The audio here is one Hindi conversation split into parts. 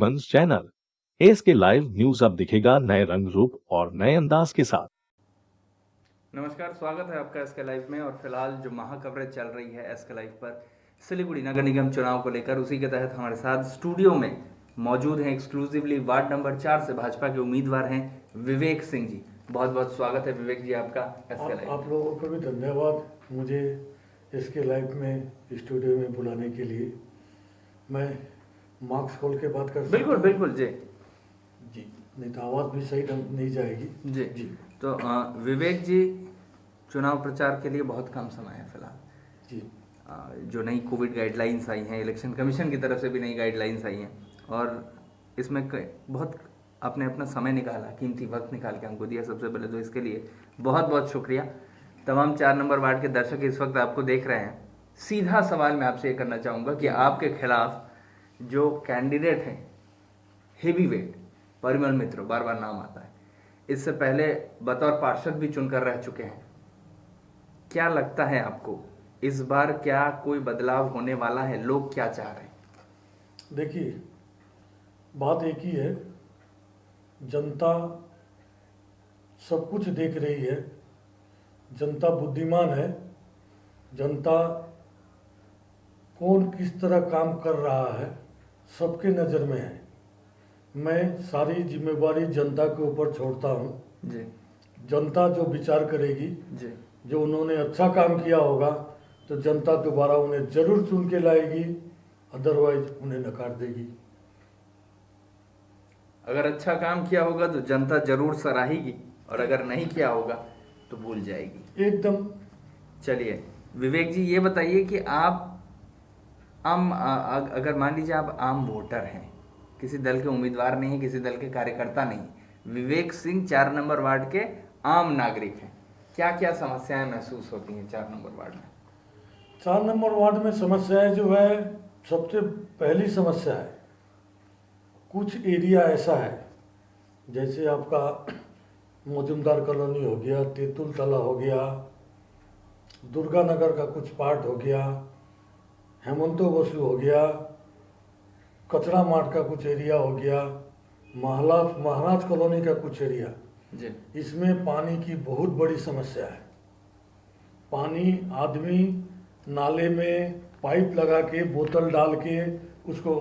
प्रतिबंध चैनल एसके लाइव न्यूज अब दिखेगा नए रंग रूप और नए अंदाज के साथ। नमस्कार, स्वागत है आपका एसके लाइव में। और फिलहाल जो महा कवरेज चल रही है एसके लाइव पर सिलीगुड़ी नगर निगम चुनाव को लेकर, उसी के तहत हमारे साथ स्टूडियो में मौजूद हैं एक्सक्लूसिवली वार्ड नंबर 4 से भाजपा के उम्मीदवार हैं विवेक सिंह जी। बहुत बहुत स्वागत है विवेक जी आपका एसके लाइव। आप लोगों को भी धन्यवाद मुझे एसके लाइव में स्टूडियो में बुलाने के लिए। मैं मार्क्स खोल के बात कर सकता बिल्कुल हूं? बिल्कुल जी जी, नहीं तो आवाज़ भी सही ढंग नहीं जाएगी। जी जी। तो विवेक जी, चुनाव प्रचार के लिए बहुत कम समय है फिलहाल जी। जो नई कोविड गाइडलाइंस आई हैं, इलेक्शन कमीशन की तरफ से भी नई गाइडलाइंस आई हैं, और इसमें बहुत आपने अपना समय निकाला, कीमती वक्त निकाल के हमको दिया। सबसे पहले तो इसके लिए बहुत बहुत शुक्रिया। तमाम 4 नंबर वार्ड के दर्शक इस वक्त आपको देख रहे हैं। सीधा सवाल मैं आपसे ये करना चाहूँगा कि आपके खिलाफ जो कैंडिडेट हैं हेवी वेट परिमल मित्र, बार बार नाम आता है, इससे पहले बतौर पार्षद भी चुनकर रह चुके हैं। क्या लगता है आपको इस बार क्या कोई बदलाव होने वाला है? लोग क्या चाह रहे हैं? देखिए, बात एक ही है, जनता सब कुछ देख रही है, जनता बुद्धिमान है, जनता कौन किस तरह काम कर रहा है सबके नज़र में है। मैं सारी जिम्मेवारी जनता के ऊपर छोड़ता हूँ जी जनता जो विचार करेगी, जी जो उन्होंने अच्छा काम किया होगा तो जनता दोबारा उन्हें जरूर चुन के लाएगी, अदरवाइज उन्हें नकार देगी। अगर अच्छा काम किया होगा तो जनता जरूर सराहेगी, और अगर नहीं किया होगा तो भूल जाएगी एकदम। चलिए विवेक जी, ये बताइए कि आप अगर मान लीजिए आप आम वोटर हैं, किसी दल के उम्मीदवार नहीं, किसी दल के कार्यकर्ता नहीं, विवेक सिंह 4 नंबर वार्ड के आम नागरिक हैं, क्या क्या समस्याएं महसूस होती हैं 4 नंबर वार्ड में? 4 नंबर वार्ड में समस्याएं जो है, सबसे पहली समस्या है, कुछ एरिया ऐसा है जैसे आपका मौजूमदार कॉलोनी हो गया, तेतुल तला हो गया, दुर्गा नगर का कुछ पार्ट हो गया, हेमंतो बसु हो गया, कचरा मार्ट का कुछ एरिया हो गया, महाराज कॉलोनी का कुछ एरिया। जी इसमें पानी की बहुत बड़ी समस्या है। पानी आदमी नाले में पाइप लगा के बोतल डाल के उसको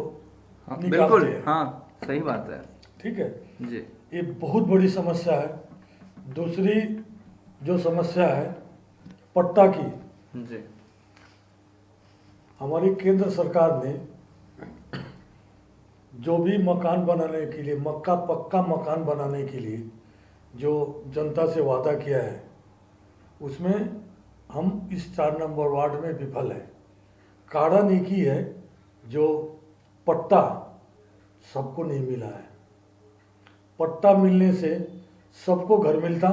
निकालते बिल्कुल हैं। हाँ, सही बात है। ठीक है जी ये बहुत बड़ी समस्या है। दूसरी जो समस्या है पट्टा की, जी हमारी केंद्र सरकार ने जो भी मकान बनाने के लिए, पक्का मकान बनाने के लिए जो जनता से वादा किया है, उसमें हम इस 4 नंबर वार्ड में विफल है। कारण एक ही है, जो पट्टा सबको नहीं मिला है। पट्टा मिलने से सबको घर मिलता,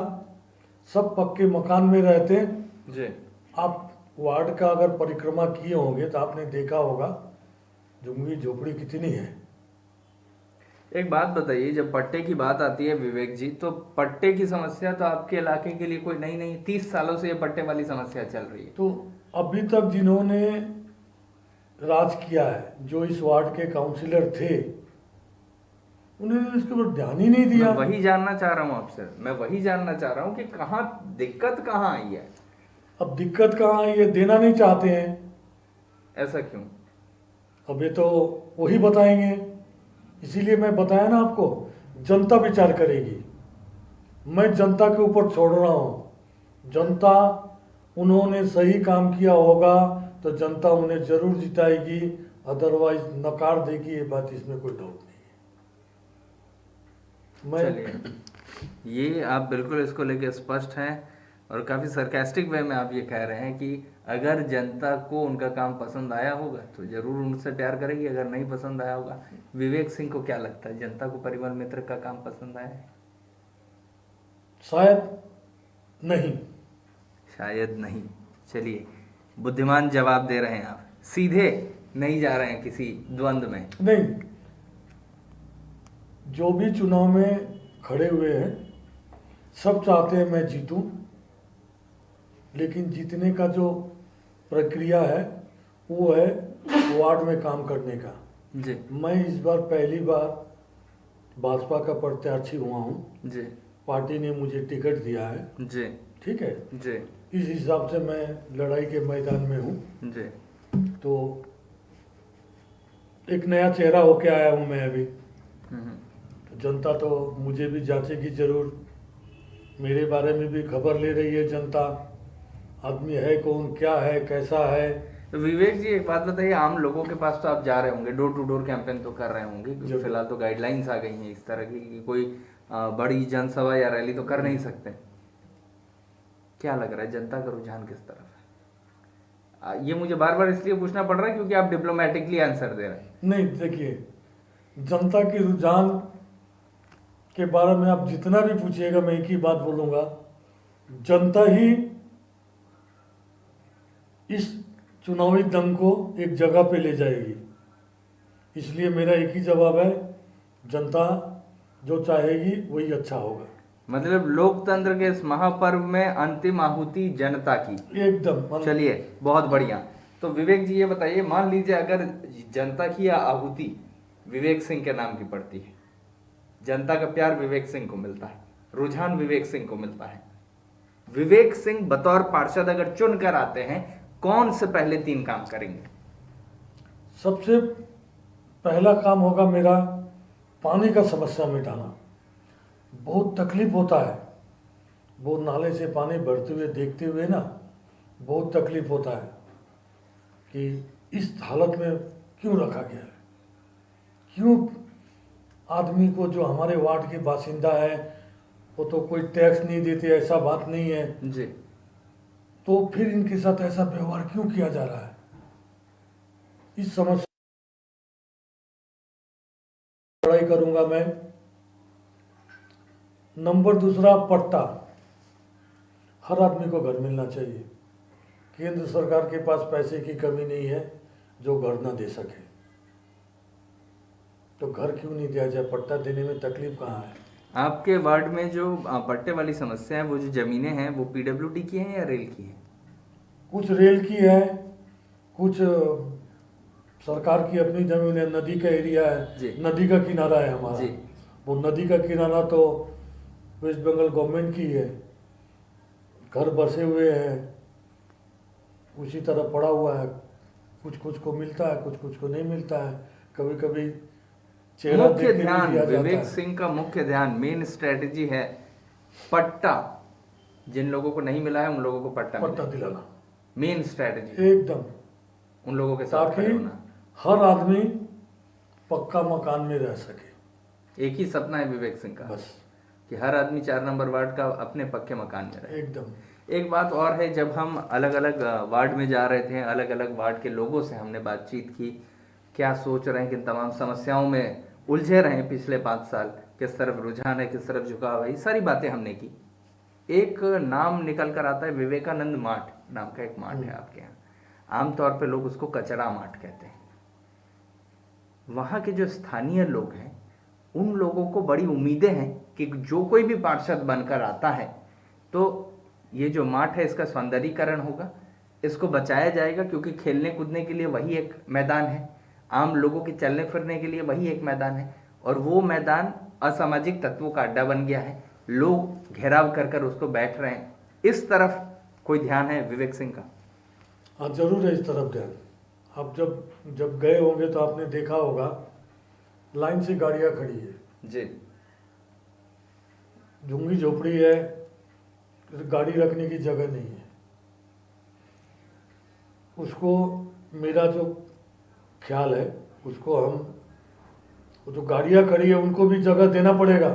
सब पक्के मकान में रहते। जी आप वार्ड का अगर परिक्रमा किए होंगे तो आपने देखा होगा झुग्गी झोपड़ी कितनी है। एक बात बताइए, जब पट्टे की बात आती है विवेक जी, तो पट्टे की समस्या तो आपके इलाके के लिए कोई नई नहीं, 30 सालों से ये पट्टे वाली समस्या चल रही है। तो अभी तक जिन्होंने राज किया है, जो इस वार्ड के काउंसिलर थे, उन्होंने इसके ऊपर ध्यान ही नहीं दिया। मैं वही जानना चाह रहा हूँ आपसे, मैं वही जानना चाह रहा हूँ कि कहाँ दिक्कत कहाँ आई है? अब दिक्कत कहाँ आई है, देना नहीं चाहते हैं। ऐसा क्यों? अब ये तो वही बताएंगे, इसीलिए मैं बताया ना आपको, जनता विचार करेगी। मैं जनता के ऊपर छोड़ रहा हूँ। जनता, उन्होंने सही काम किया होगा तो जनता उन्हें जरूर जिताएगी, अदरवाइज नकार देगी। ये बात, इसमें कोई डाउट नहीं है। चलिए, ये आप बिल्कुल इसको लेके स्पष्ट हैं, और काफ़ी सरकास्टिक वे में आप ये कह रहे हैं कि अगर जनता को उनका काम पसंद आया होगा तो ज़रूर उनसे प्यार करेगी, अगर नहीं पसंद आया होगा। विवेक सिंह को क्या लगता है, जनता को परिमल मित्र का काम पसंद आया है? शायद नहीं। शायद नहीं। चलिए, बुद्धिमान जवाब दे रहे हैं आप, सीधे नहीं जा रहे हैं किसी द्वंद्व में। नहीं, जो भी चुनाव में खड़े हुए हैं सब चाहते हैं मैं जीतूं, लेकिन जीतने का जो प्रक्रिया है वो है वार्ड में काम करने का। जी मैं इस बार पहली बार भाजपा का प्रत्याशी हुआ हूँ। जी पार्टी ने मुझे टिकट दिया है। जी ठीक है, जी इस हिसाब से मैं लड़ाई के मैदान में हूँ। जी। तो एक नया चेहरा होके आया हूँ मैं अभी। हम्म। तो जनता तो मुझे भी जांचेगी जरूर। मेरे बारे में भी खबर ले रही है जनता, आदमी है कौन, क्या है, कैसा है। तो विवेक जी एक बात बताइए, आम लोगों के पास तो आप जा रहे होंगे, डोर टू डोर कैंपेन तो कर रहे होंगे, क्योंकि जरूर। फिलहाल तो गाइडलाइंस आ गई हैं इस तरह की कि कोई बड़ी जनसभा या रैली तो कर नहीं सकते। क्या लग रहा है जनता का रुझान किस तरफ है? ये मुझे बार बार इसलिए पूछना पड़ रहा है क्योंकि आप डिप्लोमेटिकली आंसर दे रहे हैं। नहीं, देखिए, जनता के रुझान के बारे में आप जितना भी पूछिएगा मैं एक ही बात बोलूँगा, जनता ही इस चुनावी दंग को एक जगह पे ले जाएगी। इसलिए मेरा एक ही जवाब है, जनता जो चाहेगी वही अच्छा होगा। मतलब लोकतंत्र के इस महापर्व में अंतिम आहुति जनता की। एकदम। चलिए, बहुत बढ़िया। तो विवेक जी ये बताइए, मान लीजिए अगर जनता की आहुति विवेक सिंह के नाम की पड़ती है, जनता का प्यार विवेक सिंह को मिलता है, रुझान विवेक सिंह को मिलता है, विवेक सिंह बतौर पार्षद अगर चुन कर आते हैं, कौन से पहले 3 काम करेंगे? सबसे पहला काम होगा मेरा पानी का समस्या मिटाना। बहुत तकलीफ होता है, वो नाले से पानी भरते हुए देखते हुए ना बहुत तकलीफ होता है कि इस हालत में क्यों रखा गया है, क्यों आदमी को जो हमारे वार्ड के बासिंदा है वो तो कोई टैक्स नहीं देते, ऐसा बात नहीं है जी। तो फिर इनके साथ ऐसा व्यवहार क्यों किया जा रहा है, इस समस्या लड़ाई करूंगा मैं। नंबर दूसरा, पट्टा। हर आदमी को घर मिलना चाहिए। केंद्र सरकार के पास पैसे की कमी नहीं है जो घर ना दे सके, तो घर क्यों नहीं दिया जाए, पट्टा देने में तकलीफ कहाँ है। आपके वार्ड में जो पट्टे वाली समस्या है, वो जो जमीनें हैं वो पीडब्ल्यूडी की हैं या रेल की हैं? कुछ रेल की है, कुछ सरकार की अपनी जमीन है, नदी का एरिया जी। है, नदी का किनारा है हमारा। जी। वो नदी का किनारा तो वेस्ट बंगाल गवर्नमेंट की है, घर बसे हुए हैं, उसी तरह पड़ा हुआ है, कुछ कुछ को मिलता है, कुछ कुछ को नहीं मिलता है, कभी कभी चेहरा मुख्य देख के भी ध्यान लिया जाता विवेक है। सिंह का मुख्य ध्यान, मेन स्ट्रेटेजी है पट्टा। जिन लोगों को नहीं मिला है उन लोगों को पट्टा पट्टा दिलाना मेन स्ट्रेटेजी, एकदम, उन लोगों के साथ ताकि खड़े होना। हर आदमी पक्का मकान में रह सके। एक ही सपना है विवेक सिंह का, बस, कि हर आदमी 4 नंबर वार्ड का अपने पक्के मकान में रहे। एकदम। एक बात और है, जब हम अलग अलग वार्ड में जा रहे थे, अलग अलग वार्ड के लोगों से हमने बातचीत की, क्या सोच रहे हैं, किन तमाम समस्याओं में उलझे रहे हैं पिछले 5 साल, किस तरफ रुझान है, किस तरफ झुकाव है, ये सारी बातें हमने की। एक नाम निकल कर आता है, विवेकानंद माठ नाम का एक माठ है आपके यहाँ। आमतौर पे लोग उसको कचरा माठ कहते हैं। वहाँ के जो स्थानीय लोग हैं, उन लोगों को बड़ी उम्मीदें हैं कि जो कोई भी पार्षद बनकर आता है तो ये जो माठ है इसका सौंदर्यीकरण होगा, इसको बचाया जाएगा, क्योंकि खेलने कूदने के लिए वही एक मैदान है, आम लोगों के चलने फिरने के लिए वही एक मैदान है, और वो मैदान असामाजिक तत्वों का अड्डा बन गया है, लोग घेराव कर कर उसको बैठ रहे हैं। इस तरफ कोई ध्यान है विवेक सिंह का? हाँ, जरूर है इस तरफ ध्यान। आप जब जब गए होंगे तो आपने देखा होगा लाइन से गाड़ियाँ खड़ी है जी। झुंगी झोपड़ी है, गाड़ी रखने की जगह नहीं है। उसको, मेरा जो ख्याल है, उसको हम, वो जो गाड़ियाँ खड़ी है उनको भी जगह देना पड़ेगा,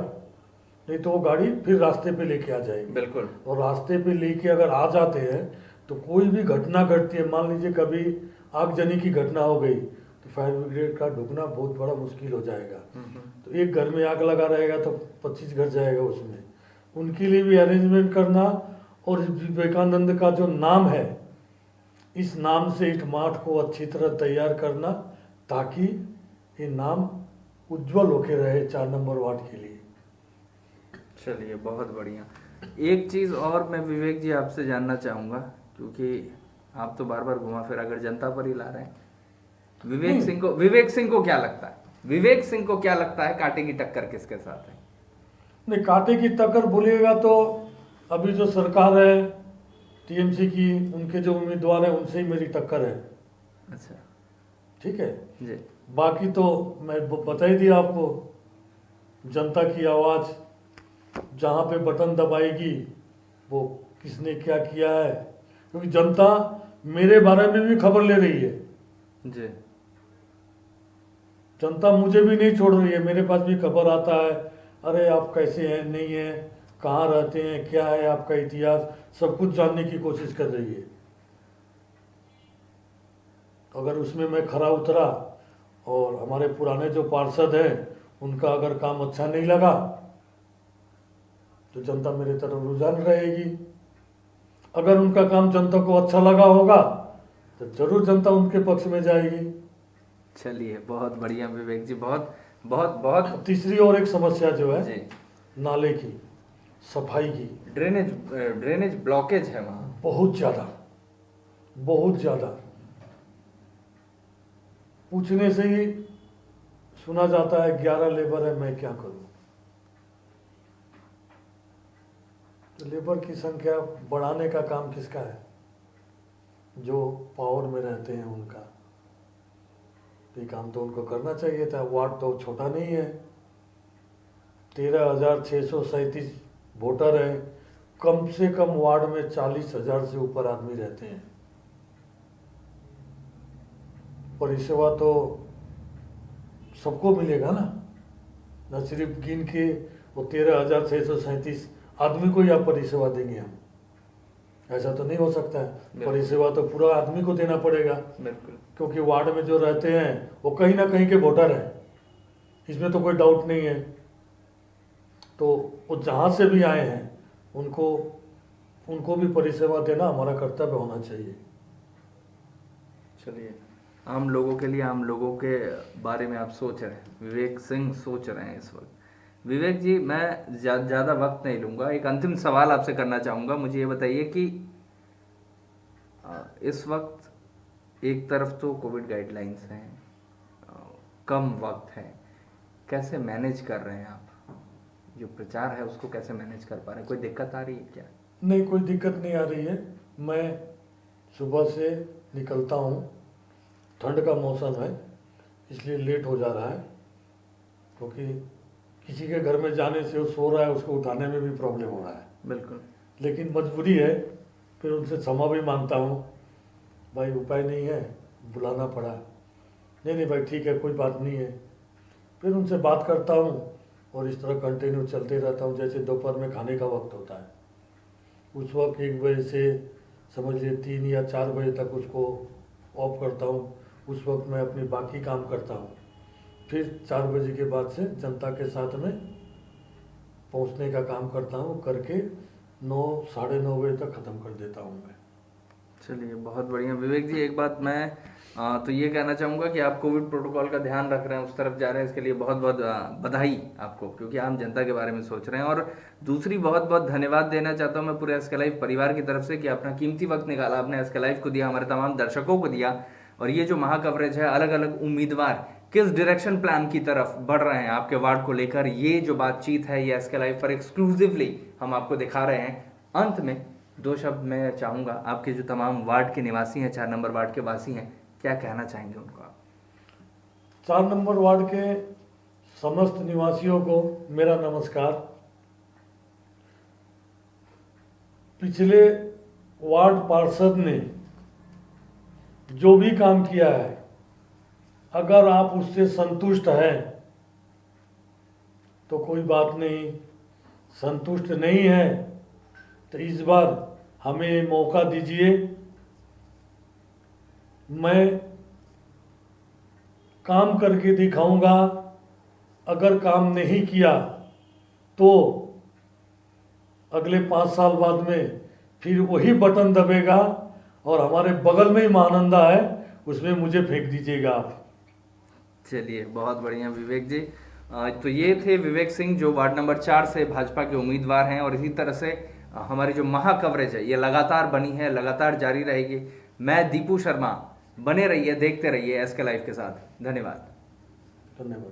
नहीं तो वो गाड़ी फिर रास्ते पे लेके आ जाएगी। बिल्कुल। और रास्ते पे लेके अगर आ जाते हैं तो कोई भी घटना घटती है, मान लीजिए कभी आगजनी की घटना हो गई तो फायर ब्रिगेड का ढुकना बहुत बड़ा मुश्किल हो जाएगा। तो एक घर में आग लगा रहेगा तो 25 घर जाएगा उसमें, उनके लिए भी अरेंजमेंट करना। और विवेकानंद का जो नाम है, इस नाम से इस माठ को अच्छी तरह तैयार करना, ताकि ये नाम उज्जवल होके रहे 4 नंबर वार्ड के लिए। चलिए, बहुत बढ़िया। एक चीज़ और मैं विवेक जी आपसे जानना चाहूँगा, क्योंकि आप तो बार बार घुमा फिरा कर जनता पर ही ला रहे हैं, विवेक सिंह को क्या लगता है, विवेक सिंह को क्या लगता है कांटे की टक्कर किसके साथ है? नहीं, कांटे की टक्कर बोलिएगा तो अभी जो सरकार है टीएमसी की, उनके जो उम्मीदवार हैं उनसे ही मेरी टक्कर है। अच्छा ठीक है जी। बाकी तो मैं बता ही दिया आपको, जनता की आवाज़ जहाँ पे बटन दबाएगी वो किसने क्या किया है, क्योंकि जनता मेरे बारे में भी खबर ले रही है। जी जनता मुझे भी नहीं छोड़ रही है, मेरे पास भी खबर आता है, अरे आप कैसे हैं, नहीं हैं, कहाँ रहते हैं, क्या है आपका इतिहास, सब कुछ जानने की कोशिश कर रही है। अगर उसमें मैं खरा उतरा और हमारे पुराने जो पार्षद हैं उनका अगर काम अच्छा नहीं लगा तो जनता मेरी तरफ रुझान रहेगी। अगर उनका काम जनता को अच्छा लगा होगा तो जरूर जनता उनके पक्ष में जाएगी। चलिए बहुत बढ़िया विवेक जी, बहुत बहुत बहुत। तीसरी और एक समस्या जो है जी नाले की सफाई की, ड्रेनेज ब्लॉकेज है वहाँ बहुत ज़्यादा, बहुत ज़्यादा। पूछने से ही सुना जाता है 11 लेबर है, मैं क्या करूं। तो लेबर की संख्या बढ़ाने का काम किसका है? जो पावर में रहते हैं उनका। ये काम तो उनको करना चाहिए था। वार्ड तो छोटा नहीं है, 13,637 वोटर हैं, कम से कम वार्ड में 40,000 से ऊपर आदमी रहते हैं। परिसेवा तो सबको मिलेगा ना, न सिर्फ गिन के वो 13,637 आदमी को ही आप परिसेवा देंगे हम, ऐसा तो नहीं हो सकता है। परिसेवा तो पूरा आदमी को देना पड़ेगा, बिल्कुल, क्योंकि वार्ड में जो रहते हैं वो कहीं ना कहीं के वोटर हैं, इसमें तो कोई डाउट नहीं है। तो वो जहाँ से भी आए हैं उनको भी परिसेवा देना हमारा कर्तव्य होना चाहिए। चलिए, आम लोगों के लिए, आम लोगों के बारे में आप सोच रहे हैं, विवेक सिंह सोच रहे हैं इस वक्त। विवेक जी, मैं ज़्यादा वक्त नहीं लूँगा, एक अंतिम सवाल आपसे करना चाहूँगा। मुझे ये बताइए कि इस वक्त एक तरफ तो कोविड गाइडलाइंस हैं, कम वक्त है, कैसे मैनेज कर रहे हैं आप? जो प्रचार है उसको कैसे मैनेज कर पा रहे हैं? कोई दिक्कत आ रही है क्या? नहीं, कोई दिक्कत नहीं आ रही है। मैं सुबह से निकलता हूँ, ठंड का मौसम है इसलिए लेट हो जा रहा है, क्योंकि किसी के घर में जाने से वो सो रहा है, उसको उठाने में भी प्रॉब्लम हो रहा है। बिल्कुल, लेकिन मजबूरी है, फिर उनसे क्षमा भी मांगता हूँ, भाई उपाय नहीं है, बुलाना पड़ा। नहीं भाई ठीक है, कोई बात नहीं है। फिर उनसे बात करता हूँ और इस तरह कंटिन्यू चलते रहता हूँ। जैसे दोपहर में खाने का वक्त होता है, उस वक्त 1 बजे से समझ लिए 3 या 4 बजे तक उसको ऑफ करता हूँ। उस वक्त मैं अपनी बाकी काम करता हूँ। फिर 4 बजे के बाद से जनता के साथ में पहुँचने का काम करता हूँ, करके 9 साढ़े 9 बजे तक ख़त्म कर देता हूँ मैं। चलिए बहुत बढ़िया। विवेक जी, एक बात मैं तो ये कहना चाहूँगा कि आप कोविड प्रोटोकॉल का ध्यान रख रहे हैं, उस तरफ जा रहे हैं, इसके लिए बहुत बहुत बधाई आपको, क्योंकि आम जनता के बारे में सोच रहे हैं। और दूसरी बहुत बहुत धन्यवाद देना चाहता हूँ मैं पूरे एसके लाइव परिवार की तरफ से कि अपना कीमती वक्त निकाला, आपने एसके लाइव को दिया, हमारे तमाम दर्शकों को दिया। और ये जो महा कवरेज है, अलग अलग उम्मीदवार किस डायरेक्शन प्लान की तरफ बढ़ रहे हैं आपके वार्ड को लेकर, ये जो बातचीत है ये एसके लाइव पर एक्सक्लूसिवली हम आपको दिखा रहे हैं। अंत में 2 शब्द मैं चाहूँगा, आपके जो तमाम वार्ड के निवासी हैं, 4 नंबर वार्ड के वासी हैं, क्या कहना चाहेंगे उनको आप? 4 नंबर वार्ड के समस्त निवासियों को मेरा नमस्कार। पिछले वार्ड पार्षद ने जो भी काम किया है, अगर आप उससे संतुष्ट हैं तो कोई बात नहीं, संतुष्ट नहीं है तो इस बार हमें मौका दीजिए। मैं काम करके दिखाऊंगा। अगर काम नहीं किया तो अगले 5 साल बाद में फिर वही बटन दबेगा और हमारे बगल में ही महानंदा है, उसमें मुझे फेंक दीजिएगा आप। चलिए बहुत बढ़िया विवेक जी। तो ये थे विवेक सिंह, जो वार्ड नंबर 4 से भाजपा के उम्मीदवार हैं। और इसी तरह से हमारी जो महा कवरेज है ये लगातार बनी है, लगातार जारी रहेगी। मैं दीपू शर्मा बने रहिए, देखते रहिए SK लाइव के साथ। धन्यवाद। धन्यवाद।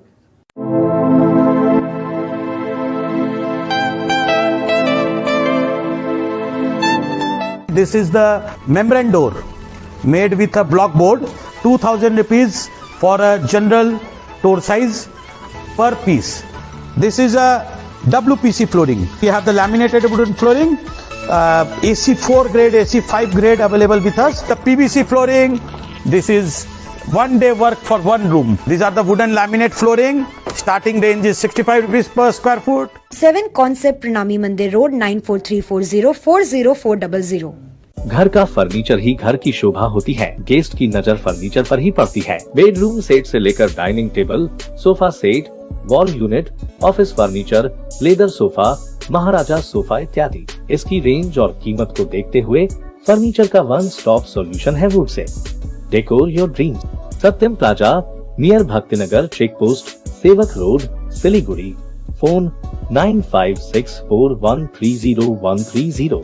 This is the membrane door made with a block board, 2000 rupees for a general door size per piece. This is a WPC flooring. We have the laminated wooden flooring, AC4 grade, AC5 grade available with us. The PVC flooring, this is one day work for one room. These are the wooden laminate flooring. Starting range is 65 rupees per square foot. 7 Concept Pranami Mandir Road 9434040400. घर का फर्नीचर ही घर की शोभा होती है। गेस्ट की नजर फर्नीचर पर ही पड़ती है। बेडरूम सेट से लेकर dining table, sofa set, wall unit, office furniture, leather sofa, Maharaja sofa इत्यादि। इसकी रेंज और कीमत को देखते हुए फर्नीचर का वन स्टॉप सॉल्यूशन है वुड से। Decor your dream. Satyam plaza near Bhaktinagar check post, Sevoke road, Siliguri. Phone 9564130130।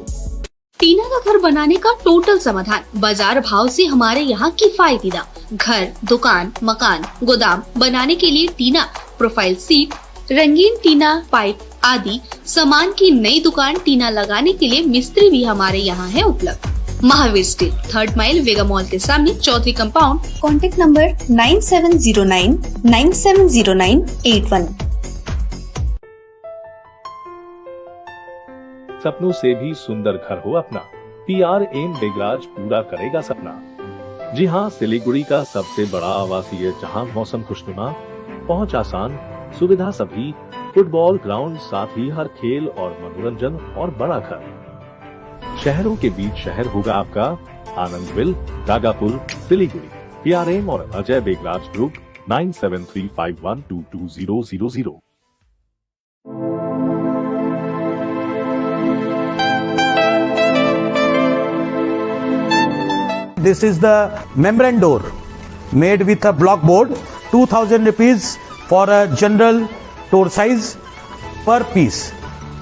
Tina का घर बनाने का टोटल समाधान बाजार भाव से हमारे यहाँ किफायती दाम। घर, दुकान, मकान, गोदाम बनाने के लिए टीना, प्रोफाइल सीट, रंगीन टीना, पाइप आदि सामान की नई दुकान टीना लगाने के लिए मिस्त्री भी हमारे यहाँ है उपलब्ध। महावीर स्ट्रीट, 3rd माइल, वेगा मॉल के सामने, चौधरी कंपाउंड। Contact number 9709970981. सपनों से भी सुंदर घर हो अपना, PRM बेगराज पूरा करेगा सपना। जी हाँ, सिलीगुड़ी का सबसे बड़ा आवासीय जहां मौसम खुशनुमा, पहुंच आसान, सुविधा सभी, फुटबॉल ग्राउंड, साथ ही हर खेल और मनोरंजन और बड़ा घर। शहरों के बीच शहर होगा आपका आनंदविल, रागापुर, सिलीगुड़ी। PRM और Ajay Begraj group 9735122000। This is the membrane door made with a block board, 2000 rupees for a general door size per piece.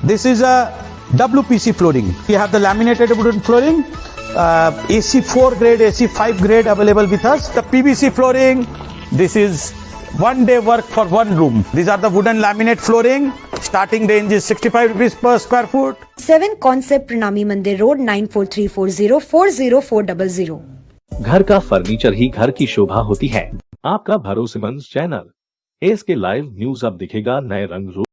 This is a WPC flooring. We have the laminated wooden flooring, AC4 grade, AC5 grade available with us. The PVC flooring, this is one day work for one room. These are the wooden laminate flooring. Starting range is 65 rupees per square foot. 7 Concept Pranami Mandir Road 9434040400. घर का फर्नीचर ही घर की शोभा होती है। आपका भरोसेमंद चैनल SK लाइव न्यूज अब दिखेगा नए रंग रूप।